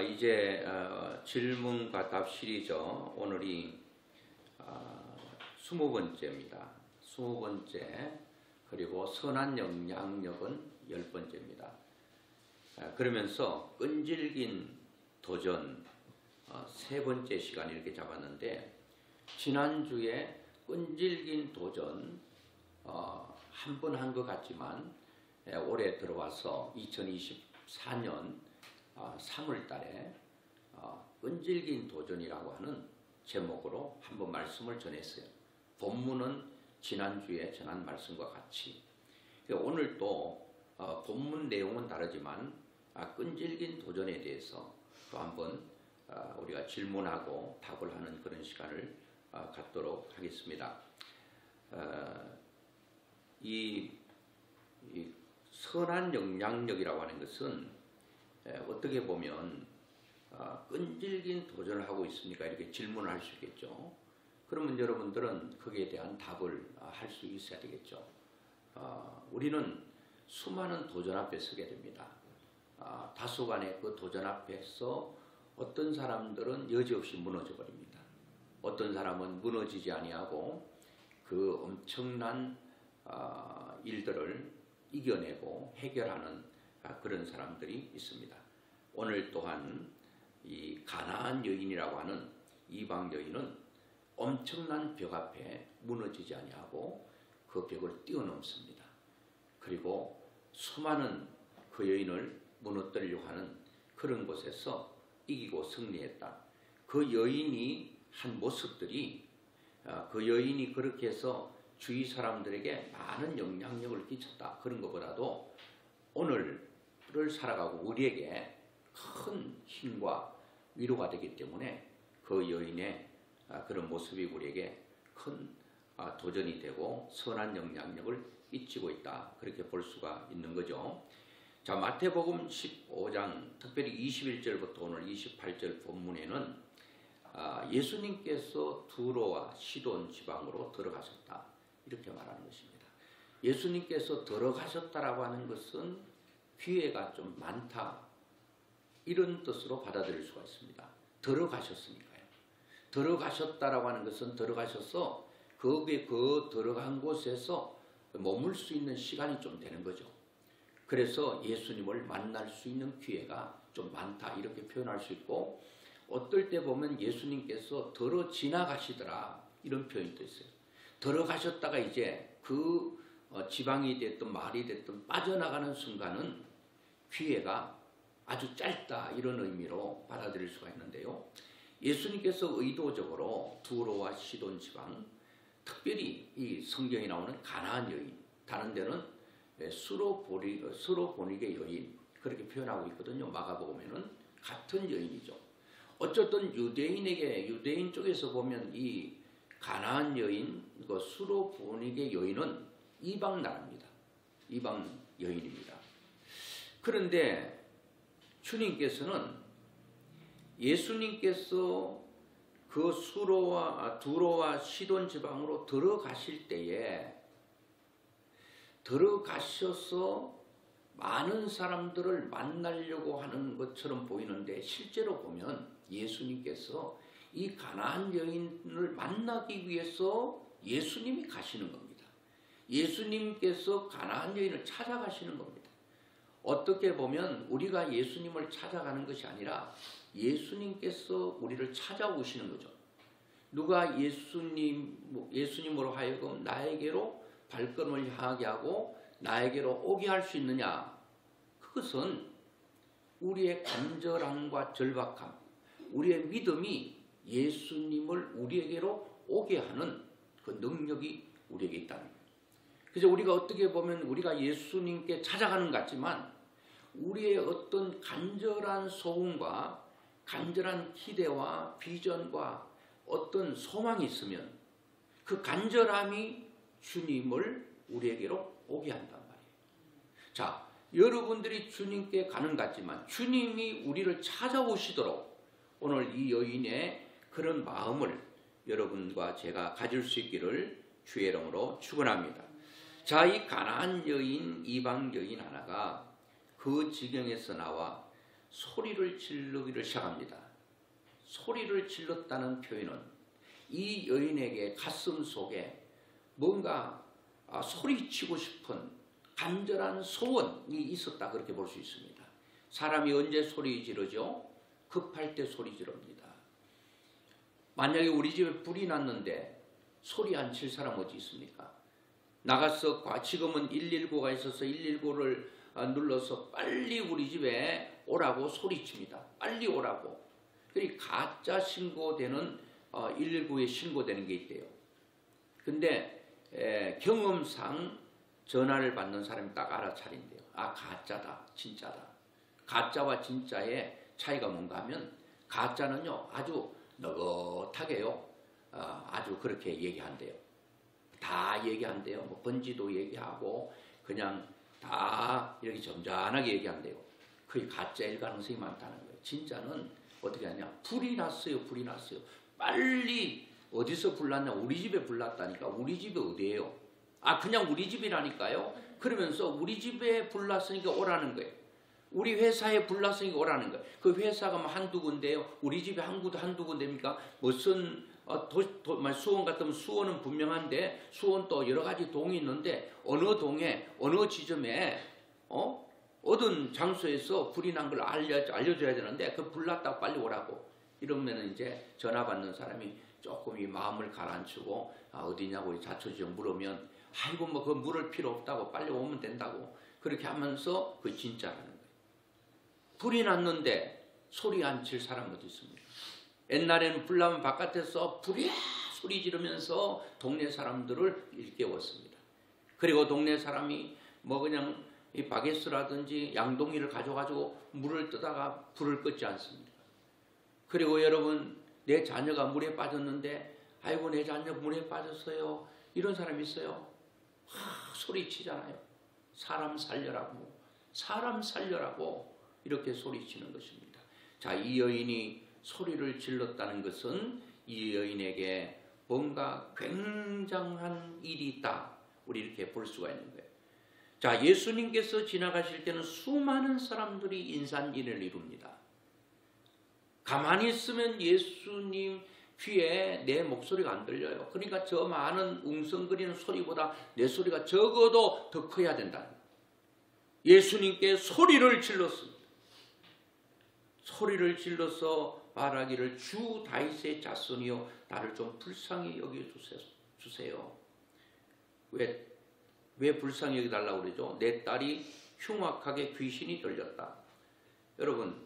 이제 질문과 답 시리즈 오늘이 20번째입니다. 20번째 그리고 선한 영향력은 10번째입니다. 그러면서 끈질긴 도전 3번째 시간 이렇게 잡았는데 지난주에 끈질긴 도전 한 번 한 것 같지만 올해 들어와서 2024년 3월 달에 끈질긴 도전이라고 하는 제목으로 한번 말씀을 전했어요. 본문은 지난주에 전한 말씀과 같이 오늘 또 본문 내용은 다르지만 끈질긴 도전에 대해서 또 한번 우리가 질문하고 답을 하는 그런 시간을 갖도록 하겠습니다. 이 선한 영향력이라고 하는 것은 어떻게 보면 끈질긴 도전을 하고 있습니까? 이렇게 질문을 할 수 있겠죠. 그러면 여러분들은 거기에 대한 답을 할 수 있어야 되겠죠. 우리는 수많은 도전 앞에 서게 됩니다. 다소간의 그 도전 앞에서 어떤 사람들은 여지없이 무너져 버립니다. 어떤 사람은 무너지지 아니하고 그 엄청난 일들을 이겨내고 해결하는 그런 사람들이 있습니다. 오늘 또한 이 가나안 여인이라고 하는 이방 여인은 엄청난 벽 앞에 무너지지 아니하고 그 벽을 뛰어넘습니다. 그리고 수많은 그 여인을 무너뜨리려고 하는 그런 곳에서 이기고 승리했다. 그 여인이 한 모습들이 그 여인이 그렇게 해서 주위 사람들에게 많은 영향력을 끼쳤다. 그런 것보다도 오늘을 살아가고 우리에게 큰 힘과 위로가 되기 때문에 그 여인의 그런 모습이 우리에게 큰 도전이 되고 선한 영향력을 끼치고 있다. 그렇게 볼 수가 있는 거죠. 자, 마태복음 15장 특별히 21절부터 오늘 28절 본문에는 예수님께서 두로와 시돈 지방으로 들어가셨다. 이렇게 말하는 것입니다. 예수님께서 들어가셨다라고 하는 것은 기회가 좀 많다. 이런 뜻으로 받아들일 수가 있습니다. 들어가셨으니까요. 들어가셨다라고 하는 것은 들어가셔서 거기에 그 들어간 곳에서 머물 수 있는 시간이 좀 되는 거죠. 그래서 예수님을 만날 수 있는 기회가 좀 많다. 이렇게 표현할 수 있고 어떨 때 보면 예수님께서 들어 지나가시더라. 이런 표현이 또 있어요. 들어가셨다가 이제 그 지방이 됐든 말이 됐든 빠져나가는 순간은 기회가 아주 짧다. 이런 의미로 받아들일 수가 있는데요. 예수님께서 의도적으로 두로와 시돈 지방, 특별히 이 성경에 나오는 가나안 여인, 다른 데는 수로보니게 여인 그렇게 표현하고 있거든요. 마가복음에는 같은 여인이죠. 어쨌든 유대인 쪽에서 보면 이 가나안 여인, 그 수로보니게 여인은 이방 나라입니다. 이방 여인입니다. 그런데 예수님께서 그 두로와 시돈 지방으로 들어가실 때에 들어가셔서 많은 사람들을 만나려고 하는 것처럼 보이는데 실제로 보면 예수님께서 이 가나안 여인을 만나기 위해서 예수님이 가시는 겁니다. 예수님께서 가나안 여인을 찾아가시는 겁니다. 어떻게 보면 우리가 예수님을 찾아가는 것이 아니라 예수님께서 우리를 찾아오시는 거죠. 누가 예수님으로 하여금 나에게로 발걸음을 향하게 하고 나에게로 오게 할 수 있느냐? 그것은 우리의 간절함과 절박함, 우리의 믿음이 예수님을 우리에게로 오게 하는 그 능력이 우리에게 있다는 거예요. 그래서 우리가 어떻게 보면 우리가 예수님께 찾아가는 것 같지만 우리의 어떤 간절한 소원과 간절한 기대와 비전과 어떤 소망이 있으면 그 간절함이 주님을 우리에게로 오게 한단 말이에요. 자, 여러분들이 주님께 가는 것 같지만 주님이 우리를 찾아오시도록 오늘 이 여인의 그런 마음을 여러분과 제가 가질 수 있기를 주의 이름으로 축원합니다. 자, 이 가나안 여인, 이방 여인 하나가 그 지경에서 나와 소리를 지르기를 시작합니다. 소리를 질렀다는 표현은 이 여인에게 가슴 속에 뭔가 소리치고 싶은 간절한 소원이 있었다, 그렇게 볼 수 있습니다. 사람이 언제 소리 지르죠? 급할 때 소리 지릅니다. 만약에 우리 집에 불이 났는데 소리 안 칠 사람 어디 있습니까? 나가서 지금은 119가 있어서 119를 눌러서 빨리 우리 집에 오라고 소리칩니다. 빨리 오라고. 그리고 가짜 신고되는 119에 신고되는 게 있대요. 근데 경험상 전화를 받는 사람이 딱 알아차린대요. 아, 가짜다, 진짜다. 가짜와 진짜의 차이가 뭔가 하면, 가짜는요 아주 너긋하게요 아주 그렇게 얘기한대요. 다 얘기한대요. 뭐 번지도 얘기하고 그냥 다 이렇게 점잖하게 얘기한대요. 그게 가짜일 가능성이 많다는 거예요. 진짜는 어떻게 하냐, 불이 났어요, 불이 났어요. 빨리. 어디서 불났냐? 우리 집에 불났다니까. 우리 집이 어디예요? 아, 그냥 우리 집이라니까요. 그러면서 우리 집에 불났으니까 오라는 거예요. 우리 회사에 불났으니까 오라는 거예요. 그 회사가 뭐 한두 군데요. 우리 집에 한두 군데입니까? 무슨 수원 같으면 수원은 분명한데, 수원 또 여러 가지 동이 있는데 어느 동에 어느 지점에 어떤 장소에서 불이 난 걸 알려줘야 되는데, 그 불났다고 빨리 오라고. 이러면 이제 전화 받는 사람이 조금 이 마음을 가라앉히고 어디냐고 자초지종 물으면, 아이고 뭐 그 물을 필요 없다고, 빨리 오면 된다고. 그렇게 하면서 그 진짜라는 거예요. 불이 났는데 소리 안 칠 사람 어디 있습니까? 옛날에는 불 나면 바깥에서 불이야 소리 지르면서 동네 사람들을 일깨웠습니다. 그리고 동네 사람이 뭐 그냥 이 바게스라든지 양동이를 가져가지고 물을 뜨다가 불을 껐지 않습니까? 그리고 여러분, 내 자녀가 물에 빠졌는데, 아이고 내 자녀 물에 빠졌어요, 이런 사람이 있어요? 소리치잖아요. 사람 살려라고, 사람 살려라고 이렇게 소리치는 것입니다. 자, 이 여인이 소리를 질렀다는 것은 이 여인에게 뭔가 굉장한 일이 있다, 우리 이렇게 볼 수가 있는 거예요. 자, 예수님께서 지나가실 때는 수많은 사람들이 인산인해를 이룹니다. 가만히 있으면 예수님 귀에 내 목소리가 안 들려요. 그러니까 저 많은 웅성거리는 소리보다 내 소리가 적어도 더 커야 된다. 예수님께 소리를 질렀습니다. 소리를 질러서 말하기를, 주 다윗의 자손이여 나를 좀 불쌍히 여겨주세요. 왜 불쌍히 여겨달라고 그러죠? 내 딸이 흉악하게 귀신이 들렸다. 여러분,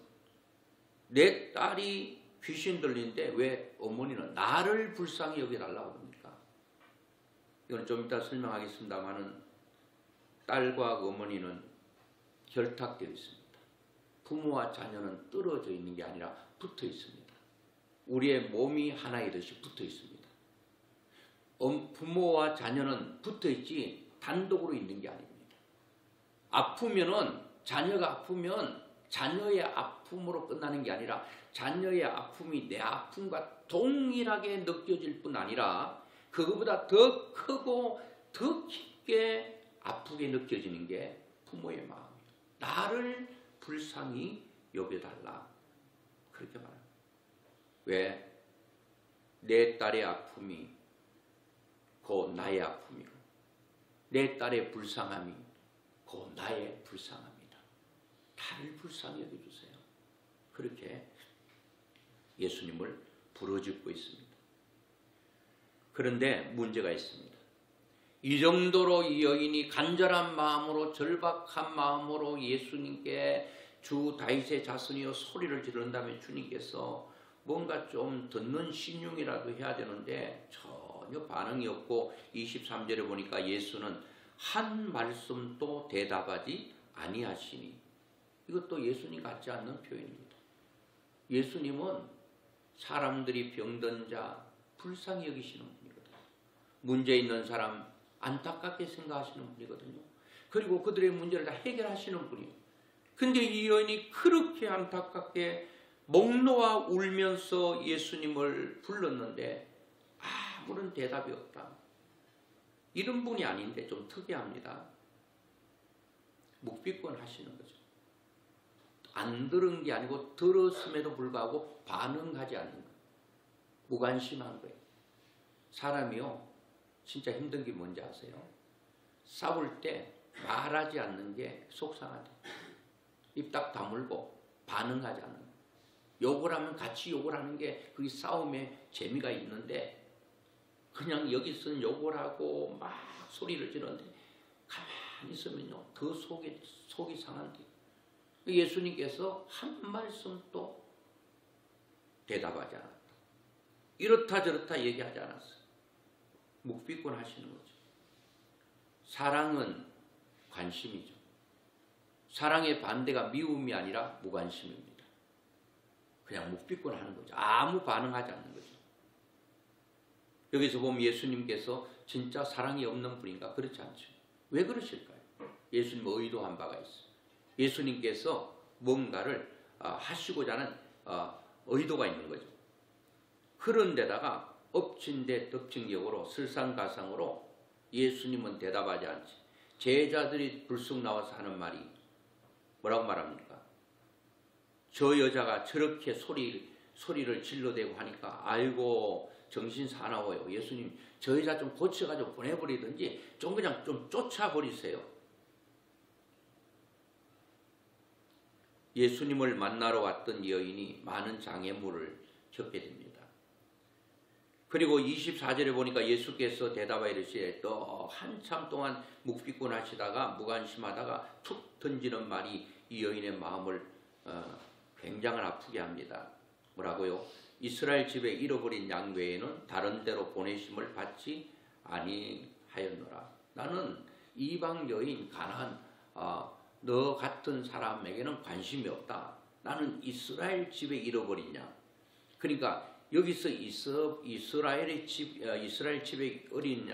내 딸이 귀신 들리는데 왜 어머니는 나를 불쌍히 여겨달라고 합니까? 이건 좀 이따 설명하겠습니다만은, 딸과 어머니는 결탁되어 있습니다. 부모와 자녀는 떨어져 있는 게 아니라 붙어 있습니다. 우리의 몸이 하나이듯이 붙어 있습니다. 부모와 자녀는 붙어 있지 단독으로 있는 게 아닙니다. 아프면은, 자녀가 아프면 자녀의 아픔으로 끝나는 게 아니라, 자녀의 아픔이 내 아픔과 동일하게 느껴질 뿐 아니라 그것보다 더 크고 더 깊게 아프게 느껴지는 게 부모의 마음이에요. 나를 불쌍히 여겨달라, 그렇게 말합니다. 왜? 내 딸의 아픔이 곧 나의 아픔이고, 내 딸의 불쌍함이 곧 나의 불쌍함이다. 나를 불쌍히 여겨주세요. 그렇게 예수님을 부르짖고 있습니다. 그런데 문제가 있습니다. 이 정도로 이 여인이 간절한 마음으로, 절박한 마음으로 예수님께 주 다윗의 자손이여 소리를 지른다면 주님께서 뭔가 좀 듣는 신용이라도 해야 되는데 전혀 반응이 없고, 23절에 보니까 예수는 한 말씀도 대답하지 아니하시니, 이것도 예수님 같지 않는 표현입니다. 예수님은 사람들이 병든 자 불쌍히 여기시는 분이거든요. 문제 있는 사람 안타깝게 생각하시는 분이거든요. 그리고 그들의 문제를 다 해결하시는 분이에요. 근데 이 여인이 그렇게 안타깝게 목 놓아 울면서 예수님을 불렀는데 아무런 대답이 없다. 이런 분이 아닌데 좀 특이합니다. 묵비권 하시는 거죠. 안 들은 게 아니고 들었음에도 불구하고 반응하지 않는 거예요. 무관심한 거예요. 사람이요, 진짜 힘든 게 뭔지 아세요? 싸울 때 말하지 않는 게 속상하대. 입 딱 다물고 반응하지 않는 거예요. 욕을 하면 같이 욕을 하는 게 그게 싸움에 재미가 있는데, 그냥 여기서는 욕을 하고 막 소리를 지르는데 가만히 있으면요 더 속이 상한대. 예수님께서 한 말씀도 대답하지 않았다. 이렇다 저렇다 얘기하지 않았어요. 묵비권 하시는 거죠. 사랑은 관심이죠. 사랑의 반대가 미움이 아니라 무관심입니다. 그냥 묵비권 하는 거죠. 아무 반응하지 않는 거죠. 여기서 보면 예수님께서 진짜 사랑이 없는 분인가? 그렇지 않죠. 왜 그러실까요? 예수님은 의도한 바가 있어요. 예수님께서 뭔가를 하시고자 하는 의도가 있는 거죠. 그런데다가 엎친 데 덮친 격으로 설상가상으로 예수님은 대답하지 않지. 제자들이 불쑥 나와서 하는 말이 뭐라고 말합니까? 저 여자가 저렇게 소리를 질러대고 하니까 아이고 정신 사나워요. 예수님 저 여자 좀 고쳐가지고 보내버리든지 좀 그냥 좀 쫓아버리세요. 예수님을 만나러 왔던 여인이 많은 장애물을 겪게 됩니다. 그리고 24절에 보니까 예수께서 대답하여 이르시되 또 한참 동안 묵비권 하시다가 무관심하다가 툭 던지는 말이 이 여인의 마음을 굉장히 아프게 합니다. 뭐라고요? 이스라엘 집에 잃어버린 양 외에는 다른 데로 보내심을 받지 아니하였노라. 나는 이방 여인 가나안 너 같은 사람에게는 관심이 없다. 나는 이스라엘 집에 잃어버린 양. 그러니까 여기서 이스라엘 집에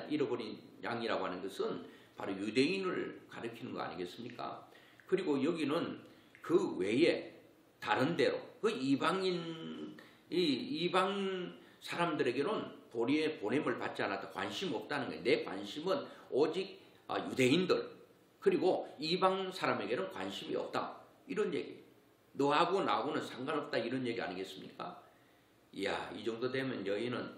잃어버린 양이라고 하는 것은 바로 유대인을 가리키는 거 아니겠습니까? 그리고 여기는 그 외에 다른 데로 그 이방 사람들에게는 보냄을 받지 않았다. 관심 없다는 거예요. 내 관심은 오직 유대인들 그리고 이방 사람에게는 관심이 없다. 이런 얘기. 너하고 나하고는 상관없다. 이런 얘기 아니겠습니까? 이야, 이 정도 되면 여인은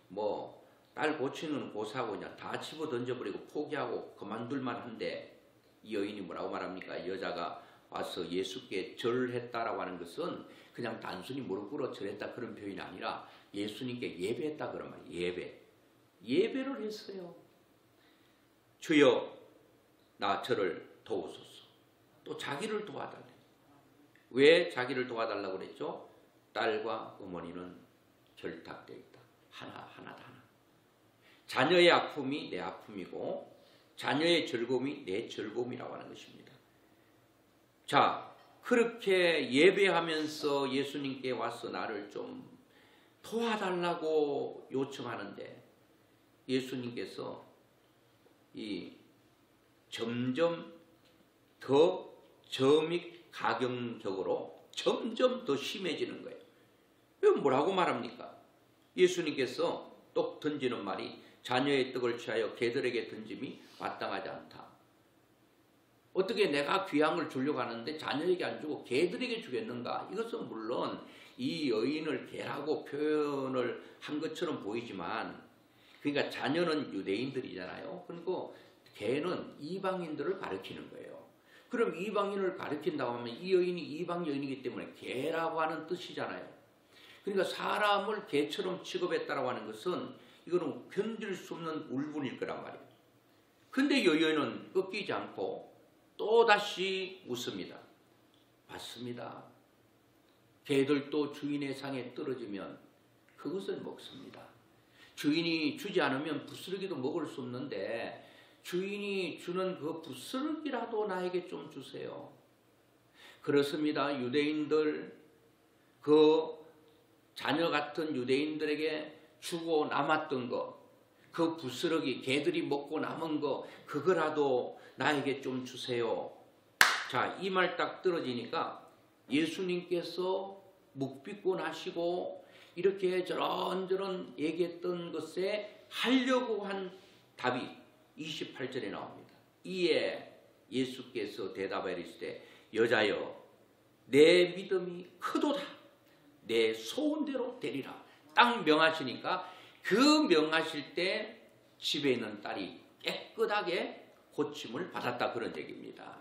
뭐 딸 고치는 고사하고 그냥 다 집어 던져버리고 포기하고 그만둘만 한데 이 여인이 뭐라고 말합니까? 여자가 와서 예수께 절했다라고 하는 것은 그냥 단순히 무릎 꿇어 절했다 그런 표현이 아니라 예수님께 예배했다 그런 말이에요. 예배를 했어요. 주여 나 저를 도우소서. 또 자기를 도와달래. 왜 자기를 도와달라고 그랬죠? 딸과 어머니는 결탁되어 있다. 하나다. 자녀의 아픔이 내 아픔이고 자녀의 즐거움이 내 즐거움이라고 하는 것입니다. 자, 그렇게 예배하면서 예수님께 와서 나를 좀 도와달라고 요청하는데 예수님께서 점점 더 점익 가경적으로 점점 더 심해지는 거예요. 왜 뭐라고 말합니까? 예수님께서 똑 던지는 말이 자녀의 떡을 취하여 개들에게 던짐이 마땅하지 않다. 어떻게 내가 귀향을 주려고 하는데 자녀에게 안 주고 개들에게 주겠는가? 이것은 물론 이 여인을 개라고 표현을 한 것처럼 보이지만 그러니까 자녀는 유대인들이잖아요. 그리고 개는 이방인들을 가리키는 거예요. 그럼 이방인을 가리킨다고 하면 이 여인이 이방 여인이기 때문에 개라고 하는 뜻이잖아요. 그러니까 사람을 개처럼 취급했다라고 하는 것은 이거는 견딜 수 없는 울분일 거란 말이에요. 근데 이 여인은 꺾이지 않고 또다시 웃습니다. 맞습니다. 개들도 주인의 상에 떨어지면 그것을 먹습니다. 주인이 주지 않으면 부스러기도 먹을 수 없는데 주인이 주는 그 부스러기라도 나에게 좀 주세요. 그렇습니다. 유대인들 그 자녀 같은 유대인들에게 주고 남았던 거, 그 부스러기 개들이 먹고 남은 거 그거라도 나에게 좀 주세요. 자, 이 말 딱 떨어지니까 예수님께서 묵비권 하시고 이렇게 저런저런 얘기했던 것에 하려고 한 답이 28절에 나옵니다. 이에 예수께서 대답하여 이르시되 여자여 내 믿음이 크도다. 내 소원대로 되리라. 딱 명하시니까 그 명하실 때 집에 있는 딸이 깨끗하게 고침을 받았다. 그런 얘기입니다.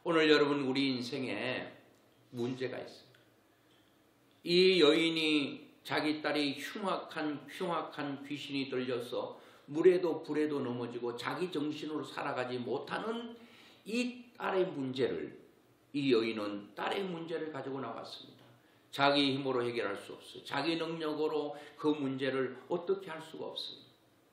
오늘 여러분 우리 인생에 문제가 있어요. 이 여인이 자기 딸이 흉악한 귀신이 들려서 물에도 불에도 넘어지고 자기 정신으로 살아가지 못하는 이 딸의 문제를, 이 여인은 딸의 문제를 가지고 나왔습니다. 자기 힘으로 해결할 수 없어요. 자기 능력으로 그 문제를 어떻게 할 수가 없어요.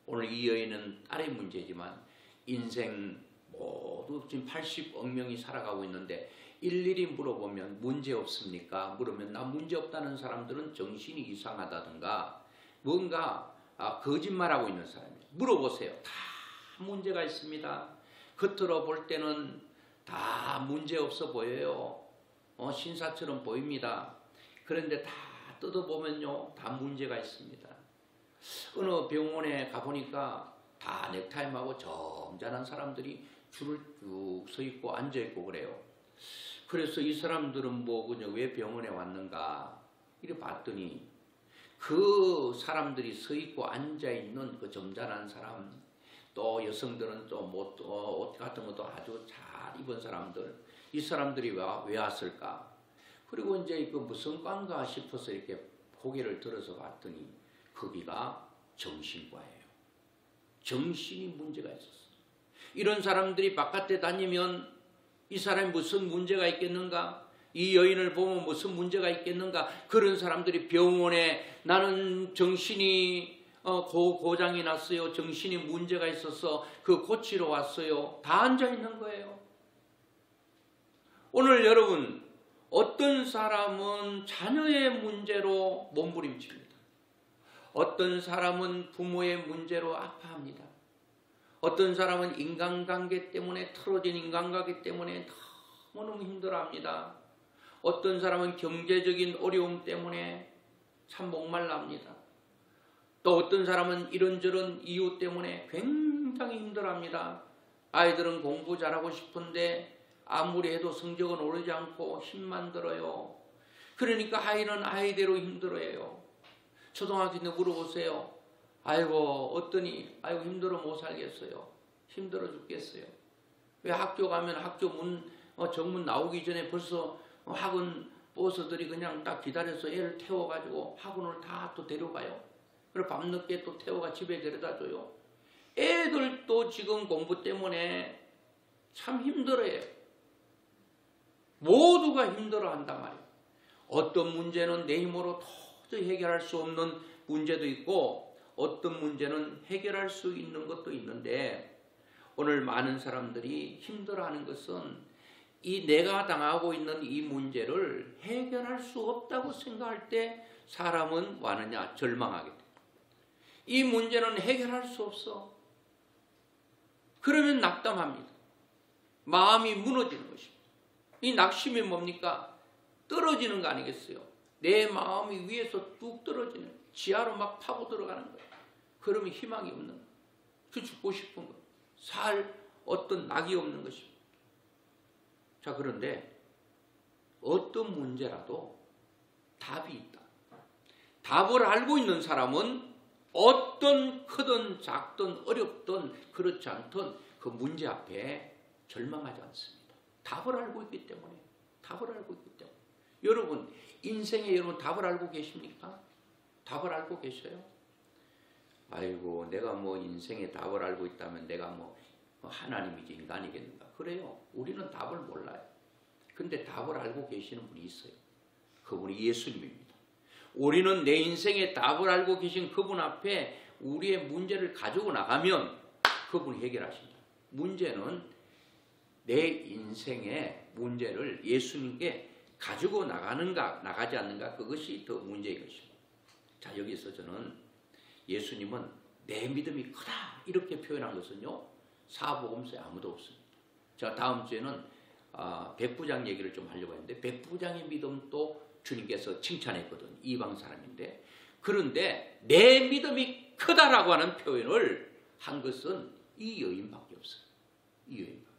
오늘 이 여인은 딸의 문제지만 인생 모두 지금 80억 명이 살아가고 있는데 일일이 물어보면 문제 없습니까? 물으면 나 문제 없다는 사람들은 정신이 이상하다든가 뭔가 거짓말하고 있는 사람이에요. 물어보세요. 다 문제가 있습니다. 겉으로 볼 때는 다 문제 없어 보여요. 신사처럼 보입니다. 그런데 다 뜯어보면요, 다 문제가 있습니다. 어느 병원에 가보니까 다 넥타임하고 점잖은 사람들이 줄을 쭉 서 있고 앉아 있고 그래요. 그래서 이 사람들은 그냥 왜 병원에 왔는가 이래 봤더니 그 사람들이 서 있고 앉아 있는 그 점잖은 사람, 또 여성들은 또 옷 같은 것도 아주 잘 입은 사람들, 이 사람들이 왜 왔을까? 그리고 이제 그 무슨 과인가 싶어서 이렇게 고개를 들어서 봤더니 거기가 정신과예요. 정신이 문제가 있었어요. 이런 사람들이 바깥에 다니면 이 사람이 무슨 문제가 있겠는가? 이 여인을 보면 무슨 문제가 있겠는가? 그런 사람들이 병원에 나는 정신이 고장이 났어요. 정신이 문제가 있어서 그 고치러 왔어요. 다 앉아 있는 거예요. 오늘 여러분, 어떤 사람은 자녀의 문제로 몸부림칩니다. 어떤 사람은 부모의 문제로 아파합니다. 어떤 사람은 인간관계 때문에, 틀어진 인간관계 때문에 너무너무 힘들어합니다. 어떤 사람은 경제적인 어려움 때문에 참 목말라합니다. 또 어떤 사람은 이런저런 이유 때문에 굉장히 힘들어합니다. 아이들은 공부 잘하고 싶은데 아무리 해도 성적은 오르지 않고 힘만 들어요. 그러니까 아이는 아이대로 힘들어해요. 초등학교 때 물어보세요. 아이고 어떠니? 아이고 힘들어 못 살겠어요. 힘들어 죽겠어요. 왜 학교 가면 학교 정문 나오기 전에 벌써 학원 버스들이 그냥 딱 기다려서 애를 태워가지고 학원을 다 또 데려가요. 그리고 밤늦게 또 태워가 집에 데려다 줘요. 애들도 지금 공부 때문에 참 힘들어해요. 모두가 힘들어한단 말이에요. 어떤 문제는 내 힘으로 도저히 해결할 수 없는 문제도 있고 어떤 문제는 해결할 수 있는 것도 있는데 오늘 많은 사람들이 힘들어하는 것은 이 내가 당하고 있는 이 문제를 해결할 수 없다고 생각할 때 사람은 와느냐 절망하게 돼. 이 문제는 해결할 수 없어. 그러면 낙담합니다. 마음이 무너지는 것입니다. 이 낙심이 뭡니까? 떨어지는 거 아니겠어요? 내 마음이 위에서 뚝 떨어지는, 지하로 막 파고 들어가는 거예요. 그러면 희망이 없는 거예요. 그 죽고 싶은 거예요. 살 어떤 낙이 없는 것입니다. 자, 그런데 어떤 문제라도 답이 있다. 답을 알고 있는 사람은 어떤 크든 작든 어렵든 그렇지 않든 그 문제 앞에 절망하지 않습니다. 답을 알고 있기 때문에. 답을 알고 있기 때문에. 여러분, 인생에 여러분 답을 알고 계십니까? 답을 알고 계셔요? 아이고, 내가 인생에 답을 알고 있다면 내가 하나님이지 인간이겠는가? 그래요. 우리는 답을 몰라요. 근데 답을 알고 계시는 분이 있어요. 그분이 예수님입니다. 우리는 내 인생에 답을 알고 계신 그분 앞에 우리의 문제를 가지고 나가면 그분이 해결하신다. 문제는 내 인생의 문제를 예수님께 가지고 나가는가 나가지 않는가, 그것이 더 문제인 것입니다. 자, 여기서 저는 예수님은 내 믿음이 크다 이렇게 표현한 것은요, 사복음서에 아무도 없습니다. 제가 다음 주에는 백부장 얘기를 좀 하려고 했는데 백부장의 믿음도 주님께서 칭찬했거든. 이방 사람인데. 그런데 내 믿음이 크다라고 하는 표현을 한 것은 이 여인밖에 없어요. 이 여인밖에.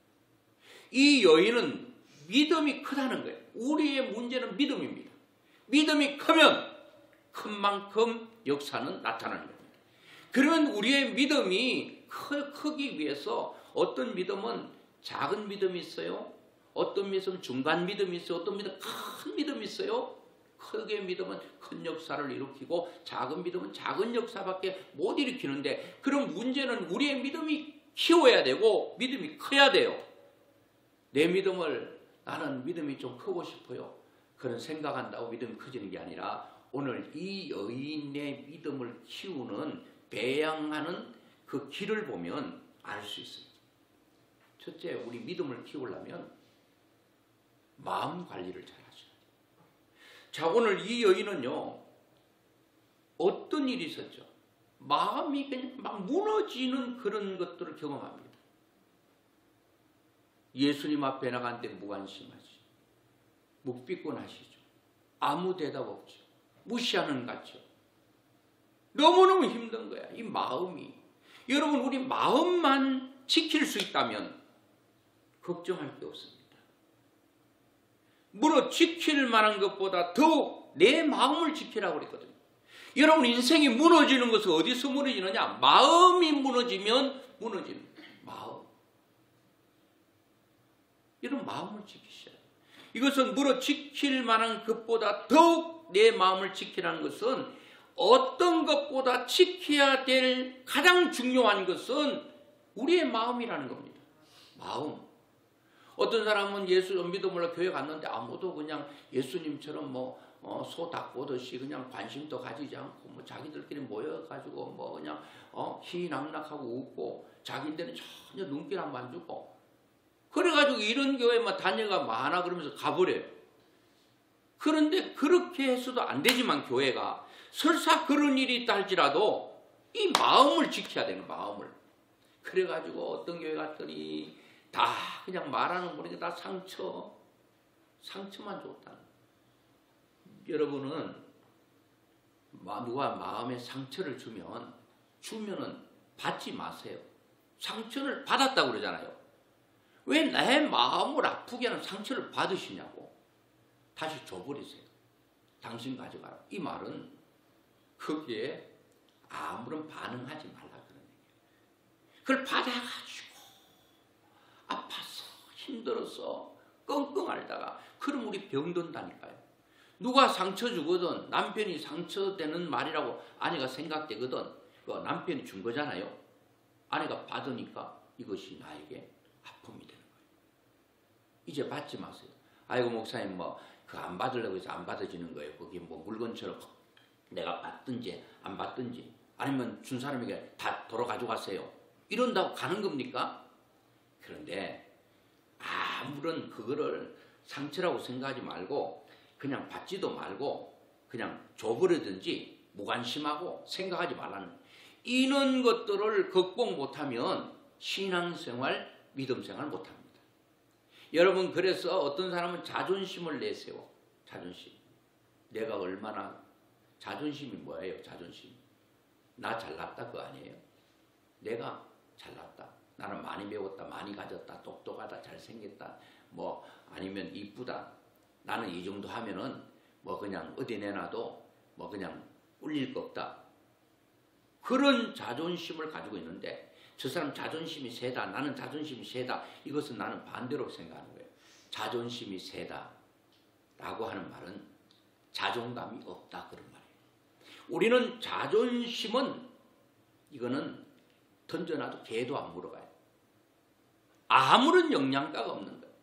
이 여인은 믿음이 크다는 거예요. 우리의 문제는 믿음입니다. 믿음이 크면 큰 만큼 역사는 나타나는 겁니다. 그러면 우리의 믿음이 크기 위해서 어떤 믿음은 작은 믿음이 있어요. 어떤 믿음은 중간 믿음이 있어요. 어떤 믿음은 큰 믿음이 있어요. 크게 믿음은 큰 역사를 일으키고 작은 믿음은 작은 역사밖에 못 일으키는데, 그럼 문제는 우리의 믿음이 키워야 되고 믿음이 커야 돼요. 내 믿음을, 나는 믿음이 좀 크고 싶어요. 그런 생각한다고 믿음이 커지는 게 아니라 오늘 이 여인의 믿음을 키우는, 배양하는 그 길을 보면 알 수 있습니다. 첫째, 우리 믿음을 키우려면 마음 관리를 잘 하셔야 돼요. 자, 오늘 이 여인은요, 어떤 일이 있었죠? 마음이 그냥 막 무너지는 그런 것들을 경험합니다. 예수님 앞에 나간 데 무관심하지, 묵비권하시죠. 아무 대답 없죠. 무시하는 것 같죠. 너무너무 힘든 거야, 이 마음이. 여러분, 우리 마음만 지킬 수 있다면 걱정할 게 없습니다. 물어 지킬 만한 것보다 더욱 내 마음을 지키라고 그랬거든요. 여러분, 인생이 무너지는 것은 어디서 무너지느냐? 마음이 무너지면 무너지는 거예요. 마음. 이런 마음을 지키셔야 돼요. 이것은 물어 지킬 만한 것보다 더욱 내 마음을 지키라는 것은, 어떤 것보다 지켜야 될 가장 중요한 것은 우리의 마음이라는 겁니다. 마음. 어떤 사람은 예수 믿어 몰라 교회 갔는데 아무도 그냥 예수님처럼 소 닭 보듯이 그냥 관심도 가지지 않고 뭐 자기들끼리 모여가지고 뭐 그냥 희낙낙하고 웃고 자기들은 전혀 눈길 안 만주고, 그래가지고 이런 교회만 다녀가 많아 그러면서 가버려요. 그런데 그렇게 해서도 안 되지만, 교회가 설사 그런 일이 있다 할지라도 이 마음을 지켜야 되는, 마음을. 그래가지고 어떤 교회 갔더니 다 그냥 말하는 분에게 다 상처만 줬다는. 여러분은 누가 마음에 상처를 주면은 받지 마세요. 상처를 받았다고 그러잖아요. 왜 내 마음을 아프게 하는 상처를 받으시냐고. 다시 줘버리세요. 당신 가져가라. 이 말은 거기에 아무런 반응하지 말라 그런 얘기예요. 그걸 받아가지고 아파서 힘들어서 끙끙 앓다가, 그럼 우리 병든다니까요. 누가 상처 주거든, 남편이 상처되는 말이라고 아내가 생각되거든, 그 남편이 준 거잖아요. 아내가 받으니까 이것이 나에게 아픔이 되는 거예요. 이제 받지 마세요. 아이고 목사님 그 안 받으려고 해서 안 받아지는 거예요. 그게 물건처럼 내가 받든지 안 받든지, 아니면 준 사람에게 다 돌아 가져가세요, 이런다고 가는 겁니까? 그런데 아무런 그거를 상처라고 생각하지 말고 그냥 받지도 말고 그냥 줘버리든지 무관심하고 생각하지 말라는, 이런 것들을 극복 못하면 신앙생활, 믿음생활 못합니다. 여러분, 그래서 어떤 사람은 자존심을 내세워. 자존심. 내가 얼마나, 자존심이 뭐예요? 자존심. 나 잘났다 그거 아니에요? 내가 잘났다, 나는 많이 배웠다, 많이 가졌다, 똑똑하다, 잘생겼다, 아니면 이쁘다, 나는 이 정도 하면은 그냥 어디 내놔도 그냥 꿀릴 거 없다. 그런 자존심을 가지고 있는데, 저 사람 자존심이 세다, 나는 자존심이 세다, 이것은 나는 반대로 생각하는 거예요. 자존심이 세다 라고 하는 말은 자존감이 없다 그런 말이에요. 우리는 자존심은, 이거는 던져놔도 개도 안 물어가요. 아무런 영양가가 없는 거예요.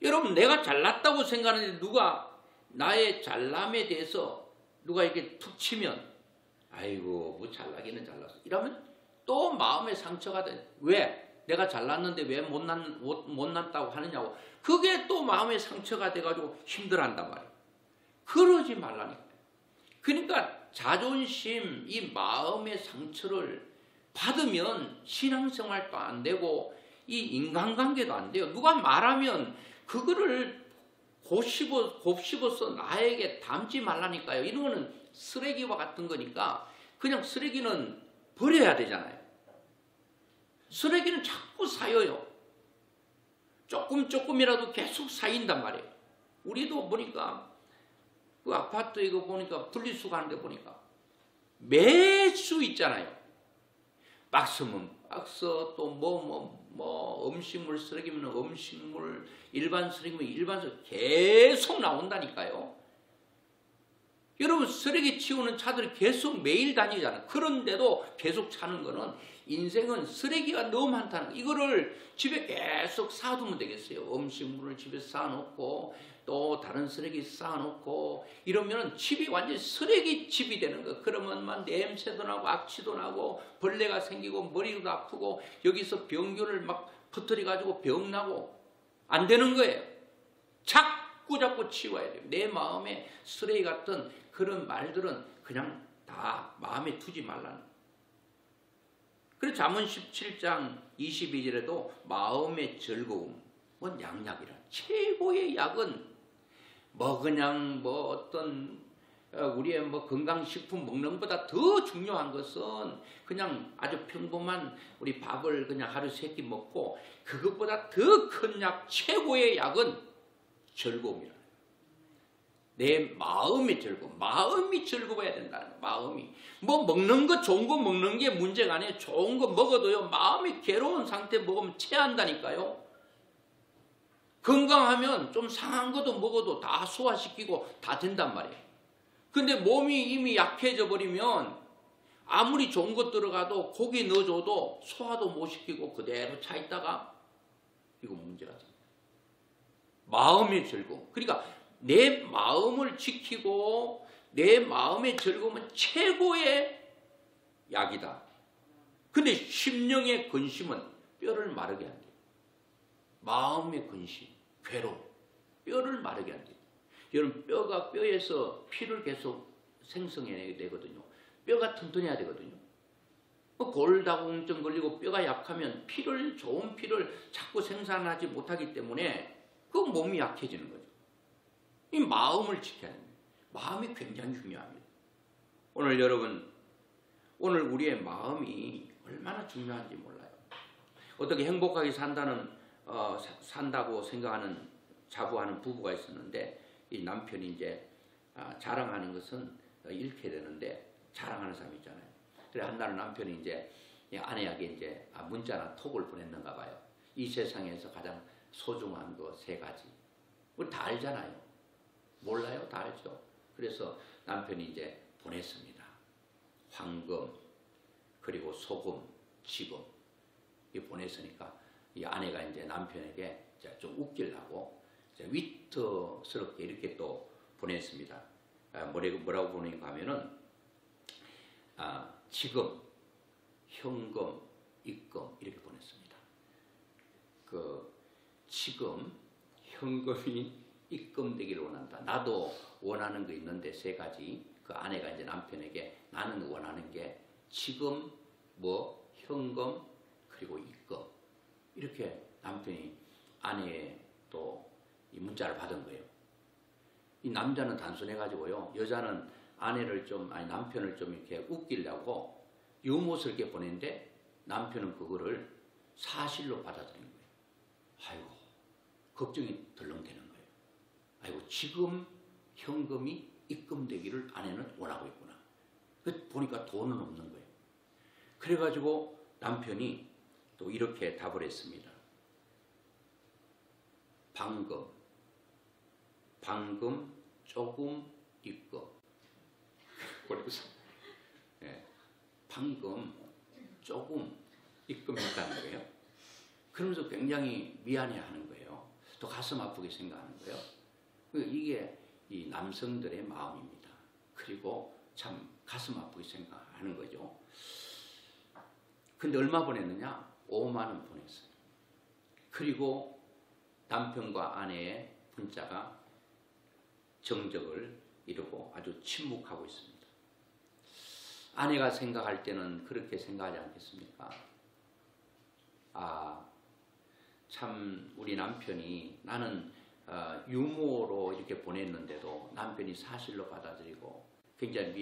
여러분, 내가 잘났다고 생각하는데 누가 나의 잘남에 대해서 누가 이렇게 툭 치면, 아이고 뭐 잘나기는 잘났어, 이러면 또 마음에 상처가 돼. 왜? 내가 잘났는데 왜 못났다고 하느냐고. 그게 또 마음에 상처가 돼가지고 힘들어한단 말이에요. 그러지 말라니까요. 그러니까 자존심, 이 마음의 상처를 받으면 신앙생활도 안 되고 이 인간관계도 안 돼요. 누가 말하면 그거를 곱씹어서 나에게 담지 말라니까요. 이런 거는 쓰레기와 같은 거니까 그냥 쓰레기는 버려야 되잖아요. 쓰레기는 자꾸 쌓여요. 조금이라도 계속 쌓인단 말이에요. 우리도 보니까 그 아파트 이거 보니까 분리수거 하는데 보니까 매수 있잖아요. 박스면 박스, 또 음식물 쓰레기면 음식물, 일반 쓰레기면 일반 쓰레기 계속 나온다니까요. 여러분, 쓰레기 치우는 차들이 계속 매일 다니잖아요. 그런데도 계속 차는 거는 인생은 쓰레기가 너무 많다는 거. 이거를 집에 계속 쌓아두면 되겠어요. 음식물을 집에 쌓아놓고 또 다른 쓰레기 쌓아놓고 이러면 집이 완전히 쓰레기 집이 되는 거예요. 그러면 막 냄새도 나고 악취도 나고 벌레가 생기고 머리도 아프고 여기서 병균을 막 퍼뜨려가지고 병 나고 안 되는 거예요. 자꾸 치워야 돼요. 내 마음에 쓰레기 같은 그런 말들은 그냥 다 마음에 두지 말라는 거예요. 그래서 잠언 17장 22절에도 마음의 즐거움은 양약이라. 최고의 약은 그냥 어떤 우리의 건강식품 먹는 것보다 더 중요한 것은 그냥 아주 평범한 우리 밥을 그냥 하루 3끼 먹고 그것보다 더 큰 약, 최고의 약은 즐거움이라. 내 마음의 즐거움, 마음이 즐거워야 된다는 거예요. 마음이 먹는 거 좋은 거 먹는 게 문제가 아니에요. 좋은 거 먹어도요 마음이 괴로운 상태 먹으면 체한다니까요. 건강하면 좀 상한 것도 먹어도 다 소화시키고 다 된단 말이에요. 근데 몸이 이미 약해져 버리면 아무리 좋은 것 들어가도 고기 넣어줘도 소화도 못 시키고 그대로 차 있다가 이거 문제라죠. 마음의 즐거움. 그러니까 내 마음을 지키고 내 마음의 즐거움은 최고의 약이다. 근데 심령의 근심은 뼈를 마르게 한대요. 마음의 근심, 괴로움, 뼈를 마르게 한대요. 여러분, 뼈에서 피를 계속 생성해내야 되거든요. 뼈가 튼튼해야 되거든요. 골다공증 걸리고 뼈가 약하면 좋은 피를 자꾸 생산하지 못하기 때문에 그 몸이 약해지는 거죠. 이 마음을 지켜야 됩니다. 마음이 굉장히 중요합니다. 오늘 우리의 마음이 얼마나 중요한지 몰라요. 어떻게 행복하게 산다고 생각하는 자부하는 부부가 있었는데 이 남편이 이제 자랑하는 것은 잃게 되는데 자랑하는 사람이 있잖아요. 그래 한날 남편이 이제 아내에게 이제 문자나 톡을 보냈는가 봐요. 이 세상에서 가장 소중한 거 3가지. 우리 다 알잖아요. 몰라요? 다 알죠. 그래서 남편이 이제 보냈습니다. 황금, 그리고 소금, 지금 이 보냈으니까 이 아내가 이제 남편에게 좀 웃기려고 위트스럽게 이렇게 또 보냈습니다. 뭐라고 보내는가 하면은 지금, 현금, 입금 이렇게 보냈습니다. 지금 현금이 입금되기를 원한다. 나도 원하는 거 있는데 3가지. 그 아내가 이제 남편에게 나는 원하는 게 지금, 현금, 그리고 입금. 이렇게 남편이 아내의 또 이 문자를 받은 거예요. 이 남자는 단순해가지고요. 여자는 남편을 좀 이렇게 웃기려고 유머스럽게 보냈는데 남편은 그거를 사실로 받아들인 거예요. 아이고, 걱정이 덜렁대는 거예요. 아이고, 지금 현금이 입금되기를 아내는 원하고 있구나. 보니까 돈은 없는 거예요. 그래가지고 남편이 또 이렇게 답을 했습니다. 방금 조금 입금. 그래서 방금 조금 입금했다는 거예요. 그러면서 굉장히 미안해하는 거예요. 또 가슴 아프게 생각하는 거예요. 이게 이 남성들의 마음입니다. 그리고 참 가슴 아프게 생각하는 거죠. 근데 얼마 보냈느냐? 5만 원 보냈어요. 그리고 남편과 아내의 문자가 정적을 이루고 아주 침묵하고 있습니다. 아내가 생각할 때는 그렇게 생각하지 않겠습니까? 참 우리 남편이 나는 유머로 이렇게 보냈는데도 남편이 사실로 받아들이고 굉장히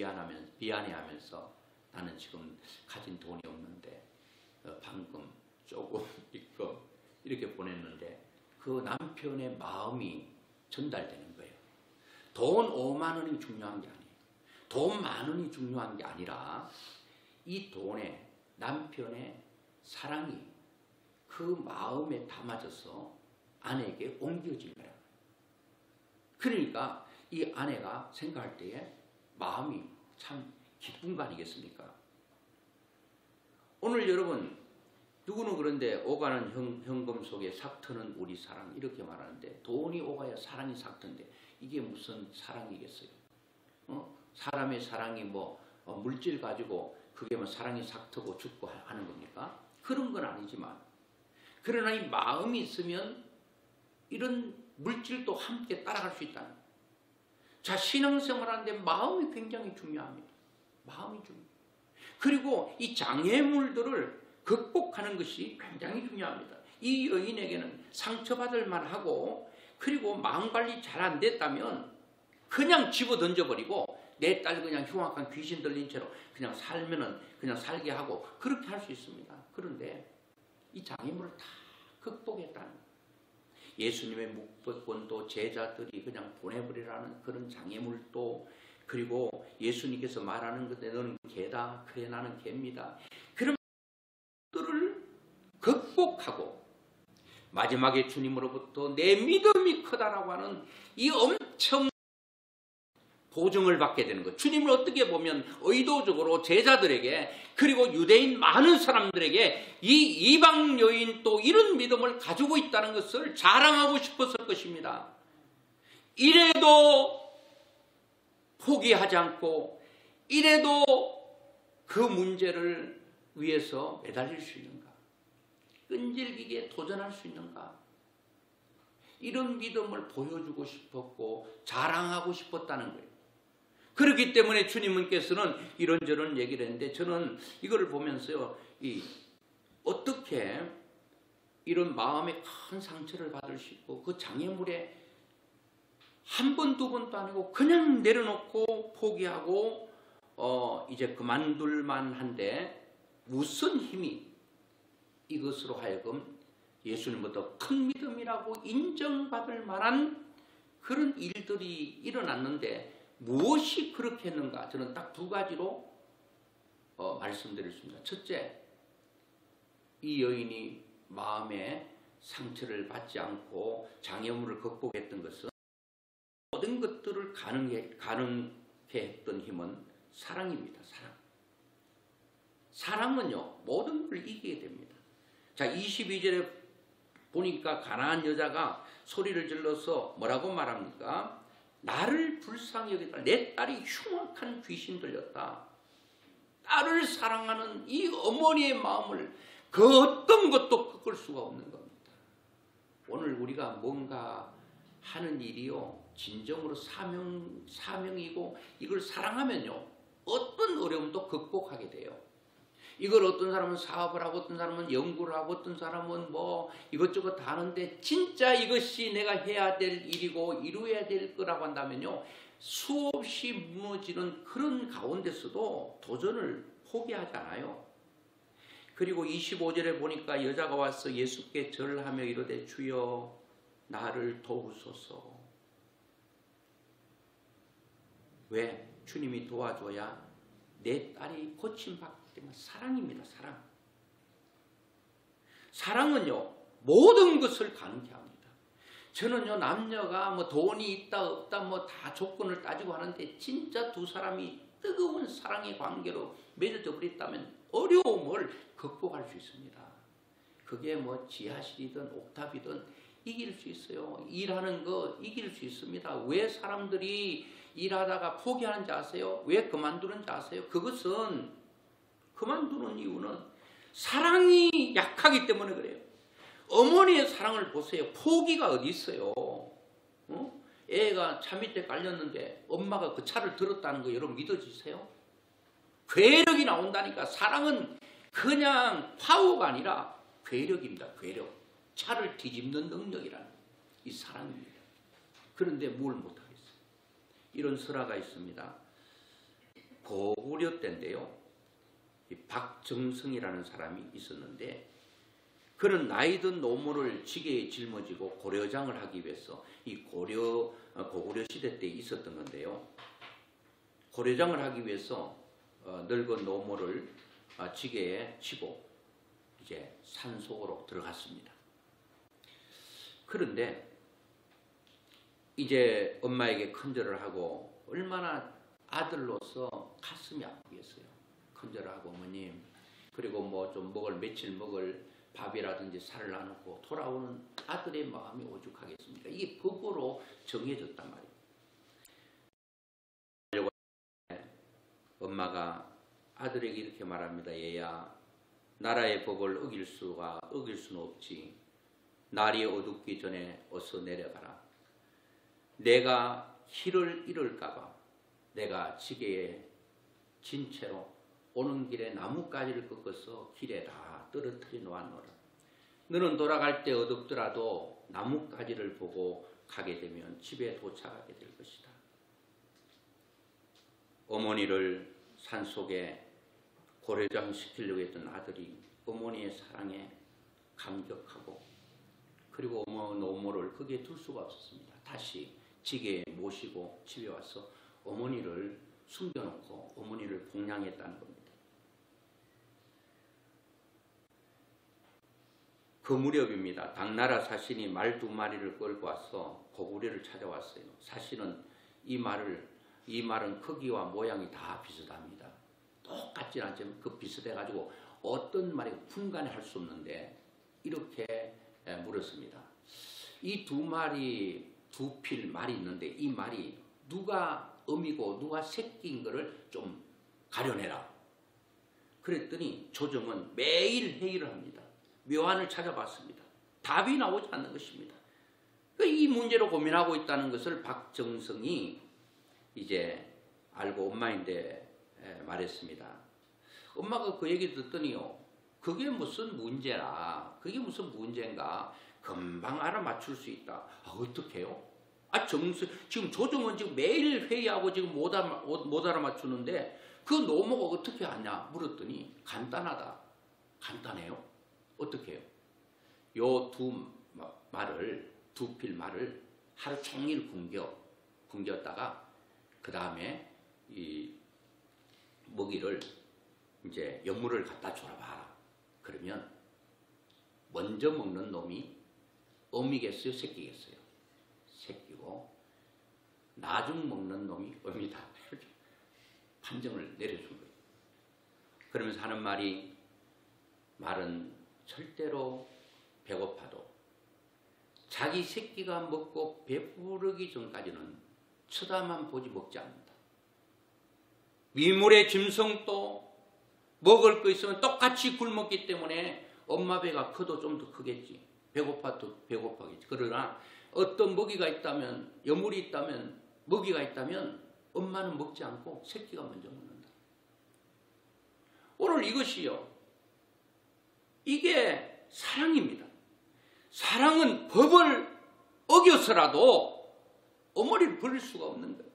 미안해하면서 나는 지금 가진 돈이 없는데 방금 조금 입금 이렇게 보냈는데 그 남편의 마음이 전달되는 거예요. 돈 5만 원이 중요한 게 아니에요. 돈 만 원이 중요한 게 아니라 이 돈에 남편의 사랑이 그 마음에 담아져서 아내에게 옮겨질 거예요. 그러니까 이 아내가 생각할 때에 마음이 참 기쁜 거 아니겠습니까? 오늘 여러분 누구는 그런데 오가는 현금 속에 삭트는 우리 사랑 이렇게 말하는데 돈이 오가야 사랑이 삭트인데 이게 무슨 사랑이겠어요? 사람의 사랑이 물질 가지고 그게 사랑이 삭트고 죽고 하는 겁니까? 그런 건 아니지만 그러나 이 마음이 있으면 이런 물질도 함께 따라갈 수 있다는 거예요. 자, 신앙생활 하는데 마음이 굉장히 중요합니다. 마음이 중요해요. 그리고 이 장애물들을 극복하는 것이 굉장히 중요합니다. 이 여인에게는 상처받을 만하고 그리고 마음관리 잘 안 됐다면 그냥 집어 던져버리고 내 딸 그냥 흉악한 귀신 들린 채로 그냥 살면은 그냥 살게 하고 그렇게 할 수 있습니다. 그런데 이 장애물을 다 극복했다는 거예요. 예수님의 묵법권도 제자들이 그냥 보내버리라는 그런 장애물도 그리고 예수님께서 말하는 것에 너는 개다 그래 나는 개입니다. 그런 것들을 극복하고 마지막에 주님으로부터 내 믿음이 크다라고 하는 이 엄청 보증을 받게 되는 것. 주님을 어떻게 보면 의도적으로 제자들에게 그리고 유대인 많은 사람들에게 이 이방 여인 또 이런 믿음을 가지고 있다는 것을 자랑하고 싶었을 것입니다. 이래도 포기하지 않고 이래도 그 문제를 위해서 매달릴 수 있는가? 끈질기게 도전할 수 있는가? 이런 믿음을 보여주고 싶었고 자랑하고 싶었다는 거예요. 그렇기 때문에 주님께서는 이런저런 얘기를 했는데 저는 이걸 보면서요. 어떻게 이런 마음에 큰 상처를 받을 수 있고 그 장애물에 한 번, 두 번도 아니고 그냥 내려놓고 포기하고 이제 그만둘만 한데 무슨 힘이 이것으로 하여금 예수님보다 큰 믿음이라고 인정받을 만한 그런 일들이 일어났는데 무엇이 그렇게 했는가? 저는 딱 두 가지로 말씀드리겠습니다. 첫째, 이 여인이 마음에 상처를 받지 않고 장애물을 극복했던 것은 모든 것들을 가능케 했던 힘은 사랑입니다. 사랑은요 모든 걸 이기게 됩니다. 자, 22절에 보니까 가나안 여자가 소리를 질러서 뭐라고 말합니까? 나를 불쌍히 여겼다. 내 딸이 흉악한 귀신 들렸다. 딸을 사랑하는 이 어머니의 마음을 그 어떤 것도 꺾을 수가 없는 겁니다. 오늘 우리가 뭔가 하는 일이요 진정으로 사명이고 이걸 사랑하면요 어떤 어려움도 극복하게 돼요. 이걸 어떤 사람은 사업을 하고 어떤 사람은 연구를 하고 어떤 사람은 이것저것 다 하는데 진짜 이것이 내가 해야 될 일이고 이루어야 될 거라고 한다면요 수없이 무너지는 그런 가운데서도 도전을 포기하지 않아요. 그리고 25절에 보니까 여자가 와서 예수께 절하며 이르되 주여 나를 도우소서. 왜? 주님이 도와줘야 내 딸이 고침받기 때문에. 사랑입니다. 사랑은요 모든 것을 가능케 합니다. 저는요 남녀가 돈이 있다 없다 다 조건을 따지고 하는데 진짜 두 사람이 뜨거운 사랑의 관계로 맺어져 버렸다면 어려움을 극복할 수 있습니다. 그게 지하실이든 옥탑이든 이길 수 있어요. 일하는 거 이길 수 있습니다. 왜 사람들이 일하다가 포기하는지 아세요? 왜 그만두는지 아세요? 그것은 그만두는 이유는 사랑이 약하기 때문에 그래요. 어머니의 사랑을 보세요. 포기가 어디 있어요? 애가 차 밑에 깔렸는데 엄마가 그 차를 들었다는 거 여러분 믿어지세요? 괴력이 나온다니까. 사랑은 그냥 파워가 아니라 괴력입니다. 괴력. 차를 뒤집는 능력이라는 이 사랑입니다. 그런데 뭘 못하겠어요. 이런 설화가 있습니다. 고구려 때인데요. 이 박정성이라는 사람이 있었는데 그런 나이든 노모를 지게에 짊어지고 고려장을 하기 위해서 이 고구려 시대 때 있었던 건데요. 고려장을 하기 위해서 늙은 노모를 지게에 지고 이제 산속으로 들어갔습니다. 그런데 이제 엄마에게 큰절을 하고 얼마나 아들로서 가슴이 아프겠어요. 큰절을 하고 어머님, 그리고 뭐 좀 며칠 먹을 밥이라든지 살을 나누고 돌아오는 아들의 마음이 오죽하겠습니까? 이게 법으로 정해졌단 말이에요. 엄마가 아들에게 이렇게 말합니다. 얘야, 나라의 법을 어길 수는 없지. 날이 어둡기 전에 어서 내려가라. 내가 길을 잃을까봐 내가 지게에 진 채로 오는 길에 나뭇가지를 꺾어서 길에 다 떨어뜨려 놓았노라. 너는 돌아갈 때 어둡더라도 나뭇가지를 보고 가게 되면 집에 도착하게 될 것이다. 어머니를 산속에 고려장 시키려고 했던 아들이 어머니의 사랑에 감격하고 그리고 노모를 거기에 둘 수가 없었습니다. 다시 지게에 모시고 집에 와서 어머니를 숨겨놓고 어머니를 공양했다는 겁니다. 그 무렵입니다. 당나라 사신이 말 2마리를 끌고 와서 고구려를 찾아왔어요. 사신은 이 말은 크기와 모양이 다 비슷합니다. 똑같지는 않지만 그 비슷해가지고 어떤 말이 분간을 할 수 없는데 이렇게 물었습니다. 이 2마리 2필 말이 있는데 이 말이 누가 어미고 누가 새끼인 거를 좀 가려내라. 그랬더니 조정은 매일 회의를 합니다. 묘안을 찾아봤습니다. 답이 나오지 않는 것입니다. 이 문제로 고민하고 있다는 것을 박정성이 이제 알고 엄마인데 말했습니다. 엄마가 그 얘기 듣더니요. 그게 무슨 문제라. 그게 무슨 문제인가. 금방 알아맞출 수 있다. 어떡해요? 지금 조정은 지금 매일 회의하고 지금 못 알아맞추는데 그 노모가 어떻게 하냐 물었더니 간단하다. 간단해요? 어떻게 해요? 요 2필 말을 하루 종일 굶겼다가 그 다음에 이 먹이를 이제 연물을 갖다 줘봐라. 그러면 먼저 먹는 놈이 어미겠어요? 새끼겠어요? 새끼고 나중 먹는 놈이 어미다. 이렇게 판정을 내려준 거예요. 그러면서 하는 말은 절대로 배고파도 자기 새끼가 먹고 배부르기 전까지는 쳐다만 보지 먹지 않는다. 위물의 짐승도 먹을 거 있으면 똑같이 굶었기 때문에 엄마 배가 커도 좀 더 크겠지. 배고파도 배고파겠지. 그러나 어떤 먹이가 있다면, 여물이 있다면, 먹이가 있다면 엄마는 먹지 않고 새끼가 먼저 먹는다. 오늘 이것이요. 이게 사랑입니다. 사랑은 법을 어겨서라도 어머니를 버릴 수가 없는 거예요.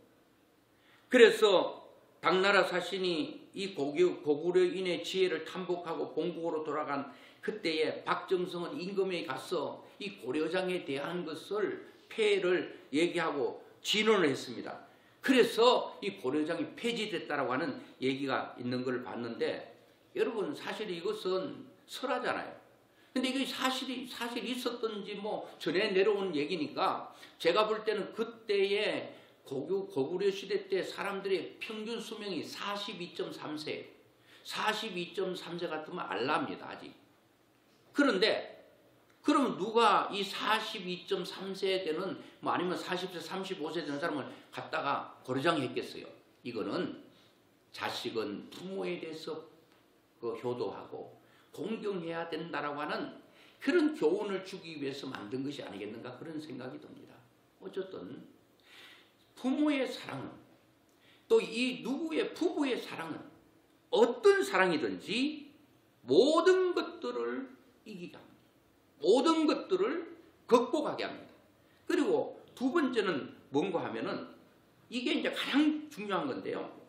그래서 당나라 사신이 이 고구려인의 지혜를 탐복하고 본국으로 돌아간 그때에 박정성은 임금에게 가서 이 고려장에 대한 것을 폐해를 얘기하고 진언을 했습니다. 그래서 이 고려장이 폐지됐다라고 하는 얘기가 있는 걸 봤는데 여러분 사실 이것은 설하잖아요. 근데 이게 사실 있었던지 뭐 전에 내려온 얘기니까 제가 볼 때는 그때의 고구려 시대 때 사람들의 평균 수명이 42.3세, 42.3세 같으면 알랍니다 아직. 그런데 그럼 누가 이 42.3세에 되는 뭐 아니면 40세, 35세 되는 사람을 갖다가 고려장에 했겠어요. 이거는 자식은 부모에 대해서 효도하고 공경해야 된다라고 하는 그런 교훈을 주기 위해서 만든 것이 아니겠는가 그런 생각이 듭니다. 어쨌든 부모의 사랑은 또 이 누구의 부부의 사랑은 어떤 사랑이든지 모든 것들을 이기게 합니다. 모든 것들을 극복하게 합니다. 그리고 두 번째는 뭔가 하면은 이게 이제 가장 중요한 건데요.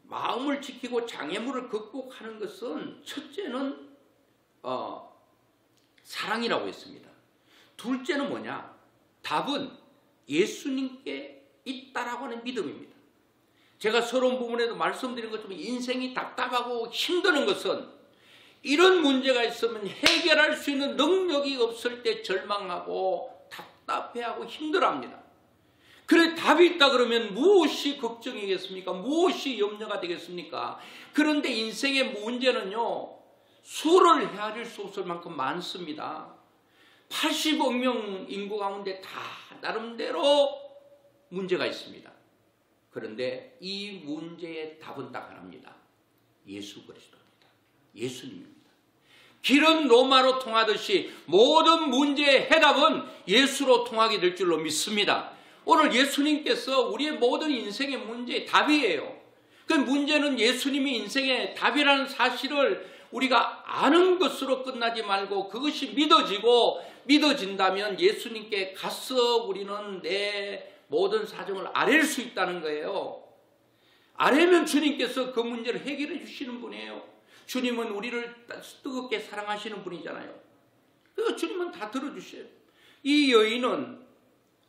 마음을 지키고 장애물을 극복하는 것은 첫째는 사랑이라고 했습니다. 둘째는 뭐냐? 답은 예수님께 있다라고 하는 믿음입니다. 제가 서론 부분에도 말씀드린 것처럼 인생이 답답하고 힘드는 것은 이런 문제가 있으면 해결할 수 있는 능력이 없을 때 절망하고 답답해하고 힘들어합니다. 그래 답이 있다 그러면 무엇이 걱정이겠습니까? 무엇이 염려가 되겠습니까? 그런데 인생의 문제는요, 수를 헤아릴 수 없을 만큼 많습니다. 80억 명 인구 가운데 다 나름대로 문제가 있습니다. 그런데 이 문제의 답은 딱 하나입니다. 예수 그리스도입니다. 예수님입니다. 길은 로마로 통하듯이 모든 문제의 해답은 예수로 통하게 될 줄로 믿습니다. 오늘 예수님께서 우리의 모든 인생의 문제의 답이에요. 그 문제는 예수님이 인생의 답이라는 사실을 우리가 아는 것으로 끝나지 말고 그것이 믿어진다면 예수님께 가서 우리는 내 모든 사정을 아뢰 수 있다는 거예요. 아뢰면 주님께서 그 문제를 해결해 주시는 분이에요. 주님은 우리를 뜨겁게 사랑하시는 분이잖아요. 그래서 주님은 다 들어주셔요. 이 여인은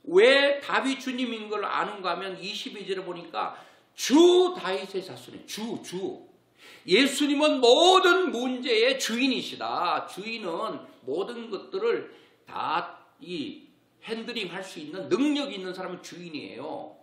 왜 답이 주님인 걸 아는가 하면 22절에 보니까 주 다윗의 자손이 주. 예수님은 모든 문제의 주인이시다. 주인은 모든 것들을 다 핸들링 할 수 있는 능력이 있는 사람은 주인이에요.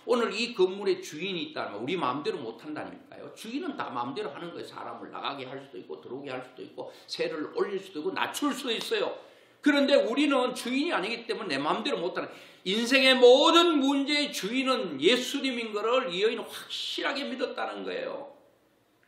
오늘 이 건물에 주인이 있다면 우리 마음대로 못한다니까요. 주인은 다 마음대로 하는 거예요. 사람을 나가게 할 수도 있고 들어오게 할 수도 있고 세를 올릴 수도 있고 낮출 수도 있어요. 그런데 우리는 주인이 아니기 때문에 내 마음대로 못하는, 인생의 모든 문제의 주인은 예수님인 것을 이 여인은 확실하게 믿었다는 거예요.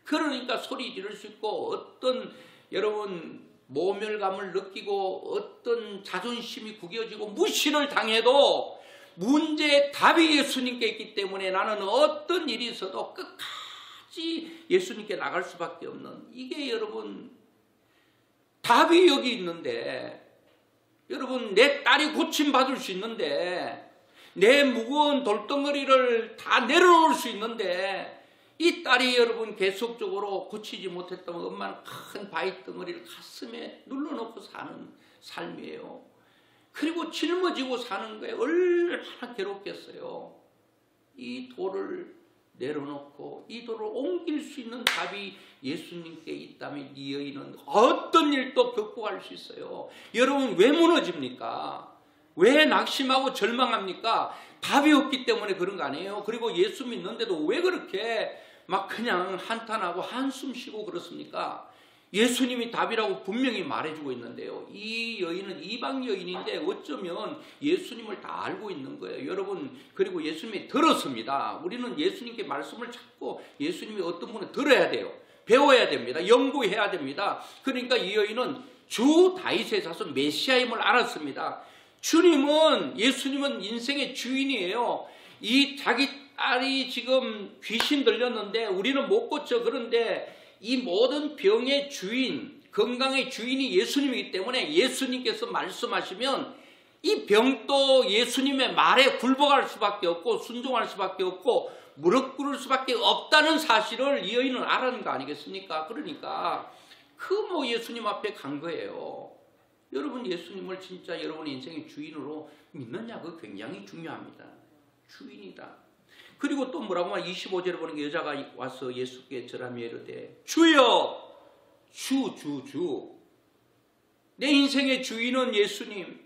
그러니까 소리 지를 수 있고 어떤 여러분 모멸감을 느끼고 어떤 자존심이 구겨지고 무시를 당해도 문제의 답이 예수님께 있기 때문에 나는 어떤 일이 있어도 끝까지 예수님께 나갈 수밖에 없는, 이게 여러분 답이 여기 있는데, 여러분 내 딸이 고침받을 수 있는데, 내 무거운 돌덩어리를 다 내려놓을 수 있는데, 이 딸이 여러분 계속적으로 고치지 못했다면 엄마는 큰 바위 덩어리를 가슴에 눌러놓고 사는 삶이에요. 그리고 짊어지고 사는 거예요. 얼마나 괴롭겠어요. 이 돌을 내려놓고 이 돌을 옮길 수 있는 답이 예수님께 있다면 이 여인은 어떤 일도 극복할 수 있어요. 여러분 왜 무너집니까? 왜 낙심하고 절망합니까? 답이 없기 때문에 그런 거 아니에요. 그리고 예수 믿는데도 왜 그렇게 막 그냥 한탄하고 한숨 쉬고 그렇습니까? 예수님이 답이라고 분명히 말해주고 있는데요. 이 여인은 이방 여인인데 어쩌면 예수님을 다 알고 있는 거예요. 여러분, 그리고 예수님이 들었습니다. 우리는 예수님께 말씀을 찾고 예수님이 어떤 분을 들어야 돼요. 배워야 됩니다. 연구해야 됩니다. 그러니까 이 여인은 주 다윗의 자손 메시아임을 알았습니다. 예수님은 인생의 주인이에요. 이 자기 딸이 지금 귀신 들렸는데 우리는 못 고쳐. 그런데 이 모든 병의 주인, 건강의 주인이 예수님이기 때문에 예수님께서 말씀하시면 이 병도 예수님의 말에 굴복할 수밖에 없고 순종할 수밖에 없고 무릎 꿇을 수밖에 없다는 사실을 이 여인은 알았는 거 아니겠습니까? 그러니까 예수님 앞에 간 거예요. 여러분 예수님을 진짜 여러분의 인생의 주인으로 믿느냐? 그거 굉장히 중요합니다. 주인이다. 그리고 또 뭐라고 하면 25절에 보는 게 여자가 와서 예수께 절하며 이르되 주여, 주. 내 인생의 주인은 예수님.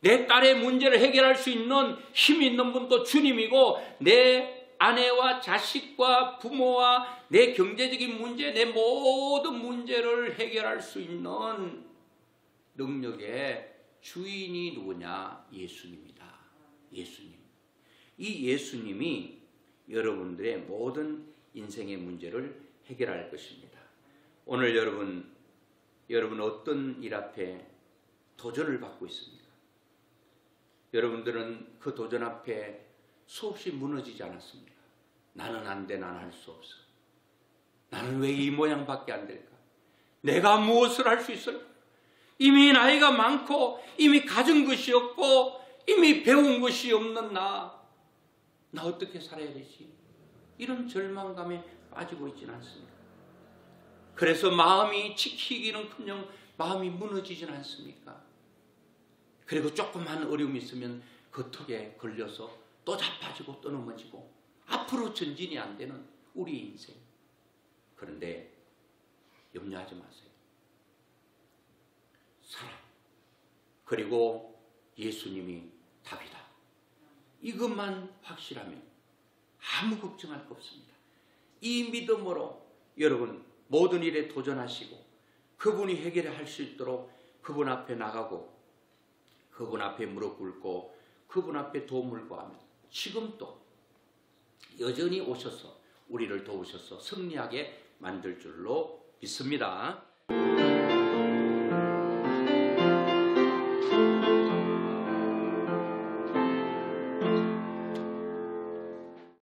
내 딸의 문제를 해결할 수 있는 힘이 있는 분도 주님이고 내 아내와 자식과 부모와 내 경제적인 문제, 내 모든 문제를 해결할 수 있는 능력의 주인이 누구냐? 예수님이다. 예수님. 이 예수님이 여러분들의 모든 인생의 문제를 해결할 것입니다. 오늘 여러분 어떤 일 앞에 도전을 받고 있습니까? 여러분들은 그 도전 앞에 수없이 무너지지 않았습니까? 나는 안 돼, 나는 할 수 없어. 나는 왜 이 모양밖에 안 될까? 내가 무엇을 할 수 있을까? 이미 나이가 많고 이미 가진 것이 없고 이미 배운 것이 없는 나 어떻게 살아야 되지? 이런 절망감에 빠지고 있지는 않습니다. 그래서 마음이 지키기는커녕 마음이 무너지진 않습니까? 그리고 조그만 어려움이 있으면 그 턱에 걸려서 또 자빠지고 또 넘어지고 앞으로 전진이 안 되는 우리 인생. 그런데 염려하지 마세요. 사랑 그리고 예수님이 답이다. 이것만 확실하면 아무 걱정할 거 없습니다. 이 믿음으로 여러분 모든 일에 도전하시고 그분이 해결할 수 있도록 그분 앞에 나가고 그분 앞에 무릎 꿇고 그분 앞에 도움을 구하면 지금도 여전히 오셔서 우리를 도우셔서 승리하게 만들 줄로 믿습니다.